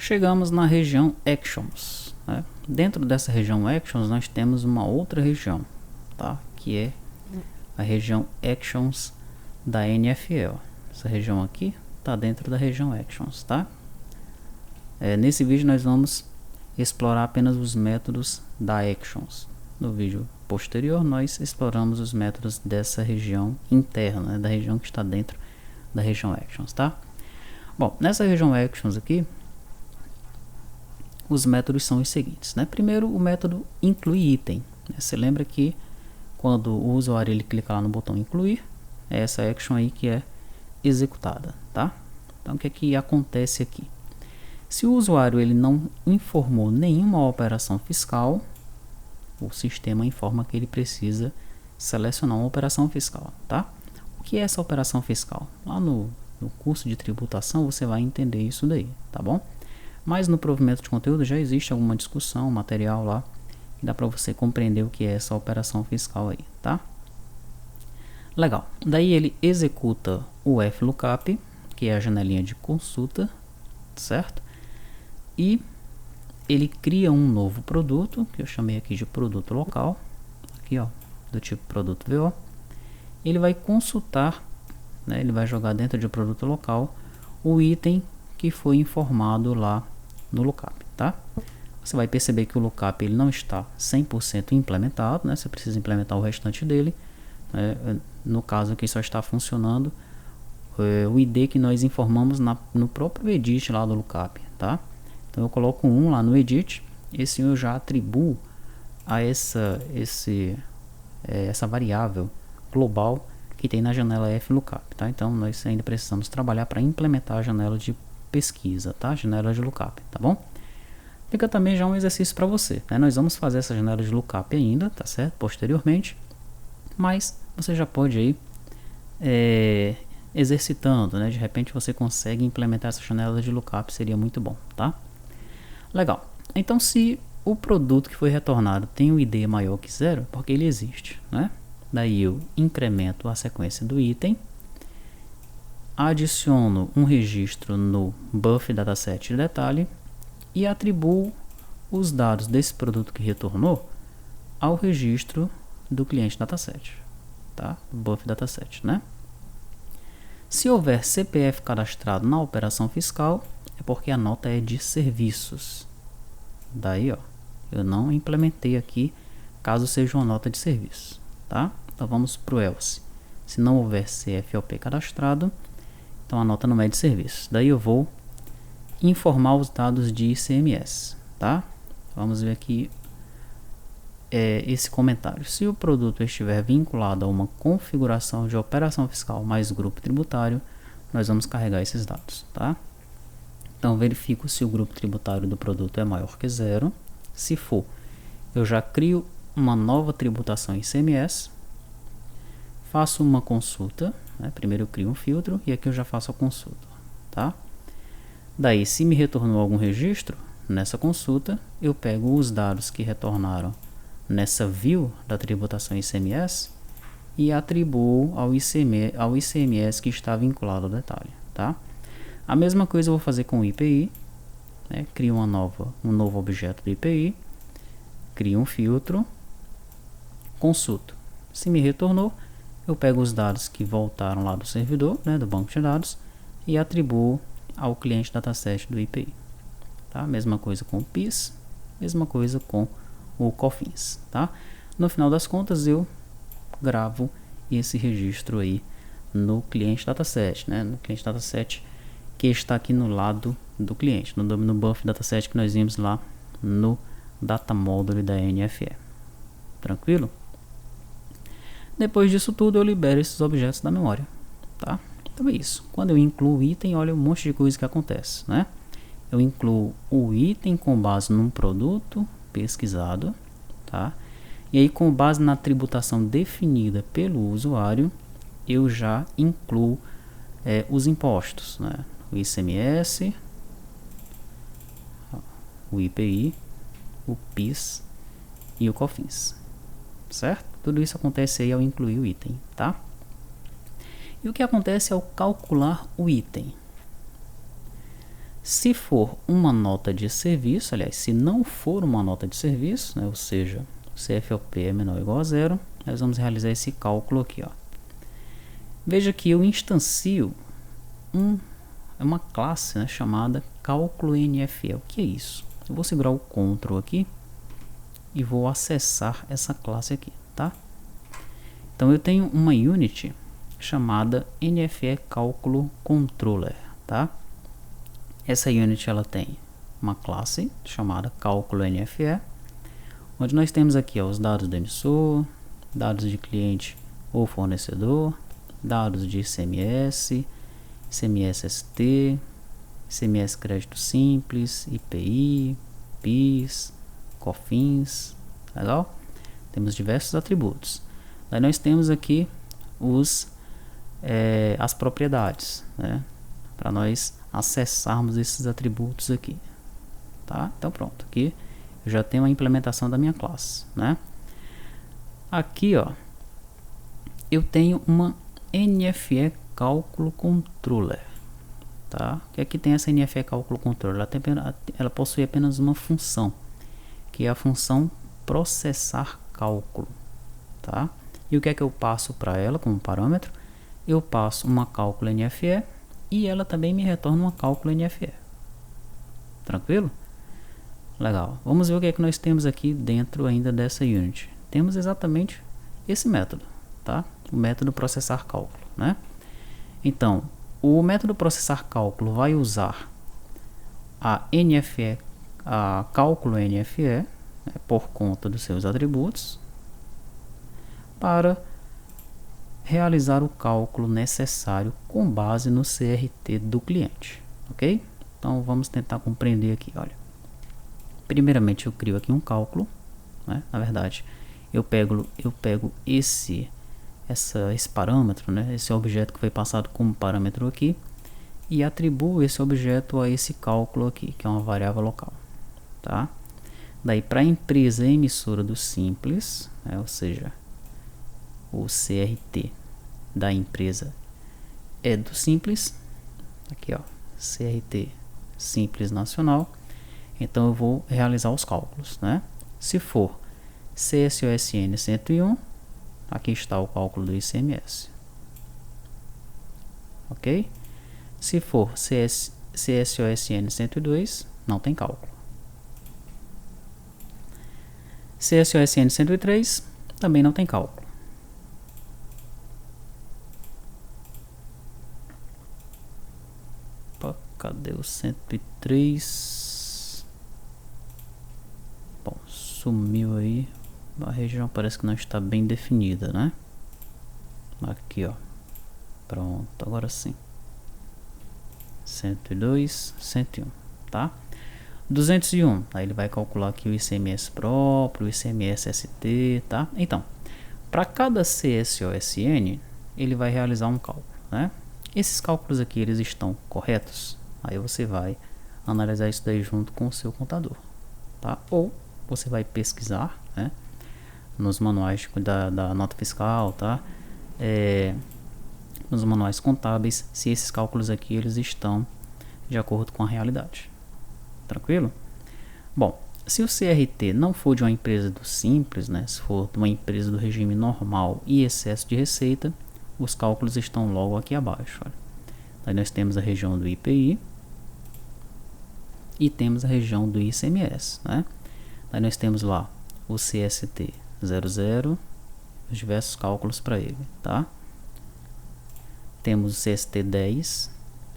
Chegamos na região Actions, né? Dentro dessa região Actions nós temos uma outra região, tá? Que é a região Actions da NFL. Essa região aqui está dentro da região Actions, tá? Nesse vídeo nós vamos explorar apenas os métodos da Actions. No vídeo posterior nós exploramos os métodos dessa região interna, né? Da região que está dentro da região Actions, tá? Bom, nessa região Actions aqui, os métodos são os seguintes, né? Primeiro, o método inclui item, né? Você lembra que quando o usuário ele clica lá no botão incluir, é essa action aí que é executada, tá? Então o que é que acontece aqui? Se o usuário ele não informou nenhuma operação fiscal, o sistema informa que ele precisa selecionar uma operação fiscal, tá? O que é essa operação fiscal? Lá no curso de tributação você vai entender isso daí, tá bom? Mas no provimento de conteúdo já existe alguma discussão, material lá, que dá para você compreender o que é essa operação fiscal aí, tá? Legal. Daí ele executa o FLOOKUP, que é a janelinha de consulta, certo? E ele cria um novo produto, que eu chamei aqui de produto local, aqui ó, do tipo produto VO. Ele vai consultar, né, ele vai jogar dentro de produto local o item que foi informado lá no lookup, tá? Você vai perceber que o lookup ele não está 100% implementado, né? Você precisa implementar o restante dele. No caso aqui só está funcionando o ID que nós informamos no próprio edit lá do lookup, tá? Então eu coloco um lá no edit, esse eu já atribuo a essa variável global que tem na janela FLOOKUP, tá? Então nós ainda precisamos trabalhar para implementar a janela de pesquisa, tá? Janela de lookup, tá bom? Fica também já um exercício para você, né? Nós vamos fazer essa janela de lookup ainda, tá certo? Posteriormente, mas você já pode aí exercitando, né? De repente você consegue implementar essa janela de lookup, seria muito bom, tá? Legal. Então se o produto que foi retornado tem um ID maior que 0, porque ele existe, né? Daí eu incremento a sequência do item, adiciono um registro no buff dataset de detalhe e atribuo os dados desse produto que retornou ao registro do cliente dataset, tá? Buff dataset, né? Se houver CPF cadastrado na operação fiscal, é porque a nota é de serviços. Daí, ó, eu não implementei aqui caso seja uma nota de serviço, tá? Então vamos para o else. Se não houver CFOP cadastrado, então a nota não é de serviço. Daí eu vou informar os dados de ICMS, tá? Vamos ver aqui esse comentário. Se o produto estiver vinculado a uma configuração de operação fiscal mais grupo tributário, nós vamos carregar esses dados, tá? Então verifico se o grupo tributário do produto é maior que 0. Se for, eu já crio uma nova tributação ICMS, faço uma consulta, né? Primeiro eu crio um filtro e aqui eu já faço a consulta, tá? Daí, se me retornou algum registro nessa consulta, eu pego os dados que retornaram nessa view da tributação ICMS e atribuo ao ICMS que está vinculado ao detalhe, tá? A mesma coisa eu vou fazer com o IPI, né? Crio um novo objeto do IPI, crio um filtro, consulto. Se me retornou, eu pego os dados que voltaram lá do servidor, né, do banco de dados, e atribuo ao cliente dataset do IPI, tá? Mesma coisa com o PIS, mesma coisa com o COFINS, tá? No final das contas eu gravo esse registro aí no cliente dataset, né? No cliente dataset que está aqui no lado do cliente, no buff dataset que nós vimos lá no data module da NFE. Tranquilo? Depois disso tudo eu libero esses objetos da memória, tá? Então é isso. Quando eu incluo o item, olha um monte de coisa que acontece, né? Eu incluo o item com base num produto pesquisado, tá? E aí com base na tributação definida pelo usuário, eu já incluo os impostos, né? O ICMS, o IPI, o PIS e o COFINS, certo? Tudo isso acontece aí ao incluir o item, tá? E o que acontece ao calcular o item? Se for uma nota de serviço, aliás, se não for uma nota de serviço, né, ou seja, o CFOP é menor ou igual a zero, nós vamos realizar esse cálculo aqui. Ó. Veja que eu instancio uma classe, né, chamada cálculo NFE. O que é isso? Eu vou segurar o Ctrl aqui e vou acessar essa classe aqui, tá? Então eu tenho uma unit chamada NFE Cálculo Controller, tá? Essa unit ela tem uma classe chamada cálculo NFE, onde nós temos aqui ó, os dados do emissor, dados de cliente ou fornecedor, dados de ICMS, ICMS-ST, ICMS crédito simples, IPI, PIS, COFINS, legal? Temos diversos atributos. Daí nós temos aqui as propriedades, né? Para nós acessarmos esses atributos aqui, tá? Então pronto, aqui eu já tenho a implementação da minha classe, né? Aqui ó, eu tenho uma NFE Cálculo Controller, tá? Que aqui tem essa NFE Cálculo Controller, ela possui apenas uma função, que é a função processar cálculo, tá? E o que é que eu passo para ela como parâmetro? Eu passo uma cálculo NFE e ela também me retorna uma cálculo NFE. Tranquilo? Legal. Vamos ver o que é que nós temos aqui dentro ainda dessa unit. Temos exatamente esse método, tá? O método processar cálculo, né? Então, o método processar cálculo vai usar a NFE, a cálculo NFE, né, por conta dos seus atributos, para realizar o cálculo necessário com base no CRT do cliente, ok? Então vamos tentar compreender aqui, olha. Primeiramente eu crio aqui um cálculo, né? Na verdade, eu pego esse parâmetro, né? Esse objeto que foi passado como parâmetro aqui, e atribuo esse objeto a esse cálculo aqui, que é uma variável local, tá? Daí para a empresa emissora do Simples, né? Ou seja, o CRT da empresa é do Simples, aqui ó, CRT Simples Nacional, então eu vou realizar os cálculos, né? Se for CSOSN 101, aqui está o cálculo do ICMS, ok? Se for CSOSN 102, não tem cálculo. CSOSN 103, também não tem cálculo. Cadê o 103? Bom, sumiu aí. A região parece que não está bem definida, né? Aqui, ó. Pronto, agora sim. 102, 101, tá? 201, aí ele vai calcular aqui o ICMS próprio, o ICMS-ST, tá? Então, para cada CSOSN, ele vai realizar um cálculo, né? Esses cálculos aqui, eles estão corretos? Aí você vai analisar isso daí junto com o seu contador, tá? Ou você vai pesquisar, né, nos manuais da nota fiscal, tá? Nos manuais contábeis, se esses cálculos aqui eles estão de acordo com a realidade. Tranquilo? Bom, se o CRT não for de uma empresa do Simples, né, se for de uma empresa do regime normal e excesso de receita, os cálculos estão logo aqui abaixo. Olha. Aí nós temos a região do IPI e temos a região do ICMS, né? Aí nós temos lá o CST 00, os diversos cálculos para ele, tá? Temos o CST 10,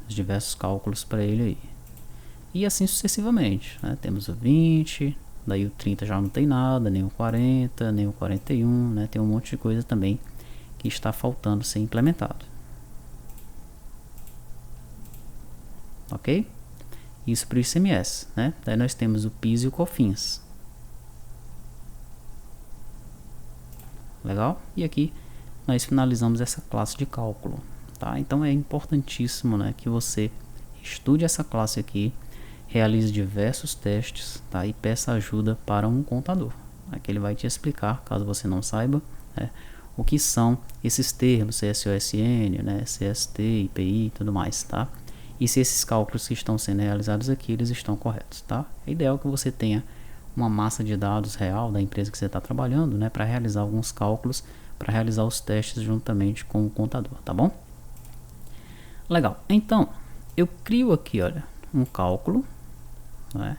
os diversos cálculos para ele aí. E assim sucessivamente, né? Temos o 20, daí o 30 já não tem nada, nem o 40, nem o 41, né? Tem um monte de coisa também que está faltando ser implementado. Ok? Isso para o ICMS, né? Daí nós temos o PIS e o COFINS. Legal? E aqui nós finalizamos essa classe de cálculo, tá? Então é importantíssimo, né, que você estude essa classe aqui, realize diversos testes, tá? E peça ajuda para um contador. Aqui ele vai te explicar, caso você não saiba, né, o que são esses termos, CSOSN, né, CST, IPI e tudo mais, tá? e se esses cálculos que estão sendo realizados aqui, eles estão corretos, tá? É ideal que você tenha uma massa de dados real da empresa que você está trabalhando, né, para realizar alguns cálculos, para realizar os testes juntamente com o contador, tá bom? Legal, então eu crio aqui, olha, um cálculo, né?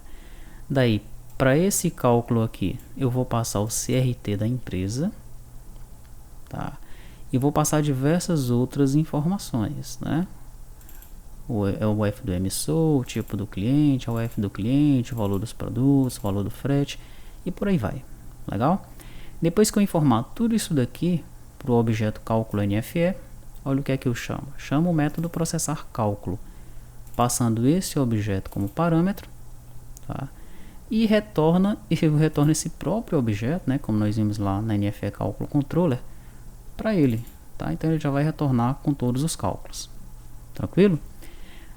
Daí, para esse cálculo aqui, eu vou passar o CRT da empresa, tá? E vou passar diversas outras informações, né? O F do emissor, o tipo do cliente, o F do cliente, o valor dos produtos, o valor do frete e por aí vai. Legal? Depois que eu informar tudo isso daqui para o objeto cálculo NFE, olha o que é que eu chamo. Chamo o método processar cálculo, passando esse objeto como parâmetro, tá? E retorna esse próprio objeto, né, como nós vimos lá na NFE cálculo controller, para ele, tá? Então ele já vai retornar com todos os cálculos. Tranquilo?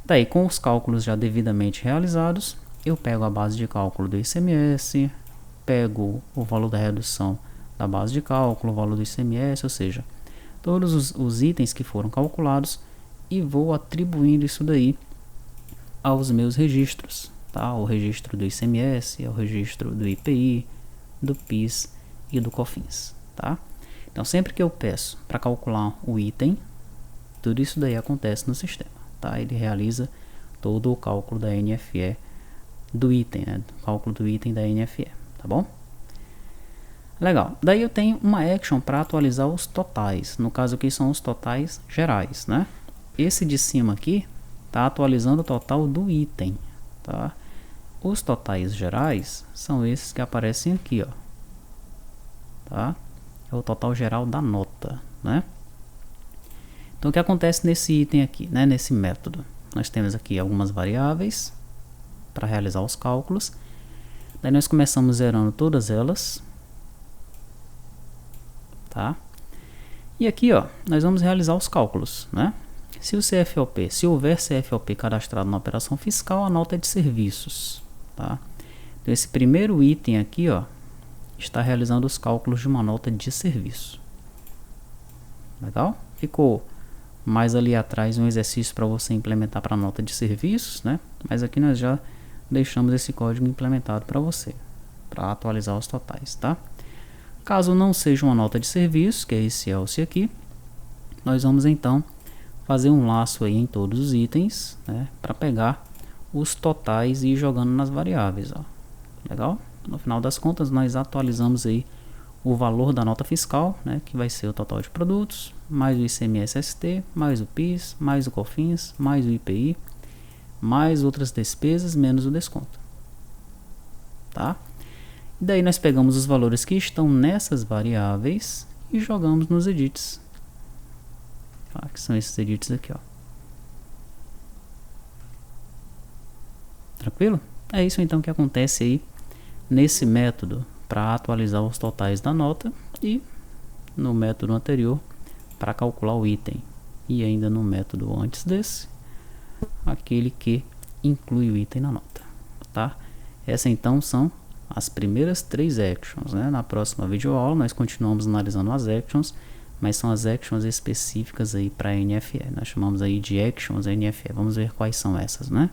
Daí, com os cálculos já devidamente realizados, eu pego a base de cálculo do ICMS, pego o valor da redução da base de cálculo, o valor do ICMS, ou seja, todos os itens que foram calculados, e vou atribuindo isso daí aos meus registros, tá? O registro do ICMS, o registro do IPI, do PIS e do COFINS, tá? Então, sempre que eu peço para calcular o item, tudo isso daí acontece no sistema, tá? Ele realiza todo o cálculo da NFE do item, né? O cálculo do item da NFE, tá bom? Legal. Daí eu tenho uma action para atualizar os totais. No caso aqui são os totais gerais, né? Esse de cima aqui está atualizando o total do item, tá? Os totais gerais são esses que aparecem aqui, ó, tá? É o total geral da nota, né? Então o que acontece nesse item aqui, né? Nesse método, nós temos aqui algumas variáveis para realizar os cálculos. Daí nós começamos zerando todas elas, tá? E aqui, ó, nós vamos realizar os cálculos, né? Se houver CFOP cadastrado na operação fiscal, a nota é de serviços, tá? Então esse primeiro item aqui, ó, está realizando os cálculos de uma nota de serviço. Legal? Ficou mais ali atrás um exercício para você implementar para a nota de serviços, né? Mas aqui nós já deixamos esse código implementado para você, para atualizar os totais, tá? Caso não seja uma nota de serviço, que é esse else aqui, nós vamos então fazer um laço aí em todos os itens, né, para pegar os totais e ir jogando nas variáveis, ó. Legal? No final das contas, nós atualizamos aí o valor da nota fiscal, né, que vai ser o total de produtos, mais o ICMS-ST, mais o PIS, mais o COFINS, mais o IPI, mais outras despesas, menos o desconto. Tá? E daí nós pegamos os valores que estão nessas variáveis e jogamos nos edits. Tá? Que são esses edits aqui, ó. Tranquilo? É isso então que acontece aí nesse método para atualizar os totais da nota e no método anterior para calcular o item, e ainda no método antes desse, aquele que inclui o item na nota, tá? Essa então são as primeiras 3 actions, né? Na próxima videoaula nós continuamos analisando as actions, mas são as actions específicas aí para NFE, nós chamamos aí de actions NFE, vamos ver quais são essas, né?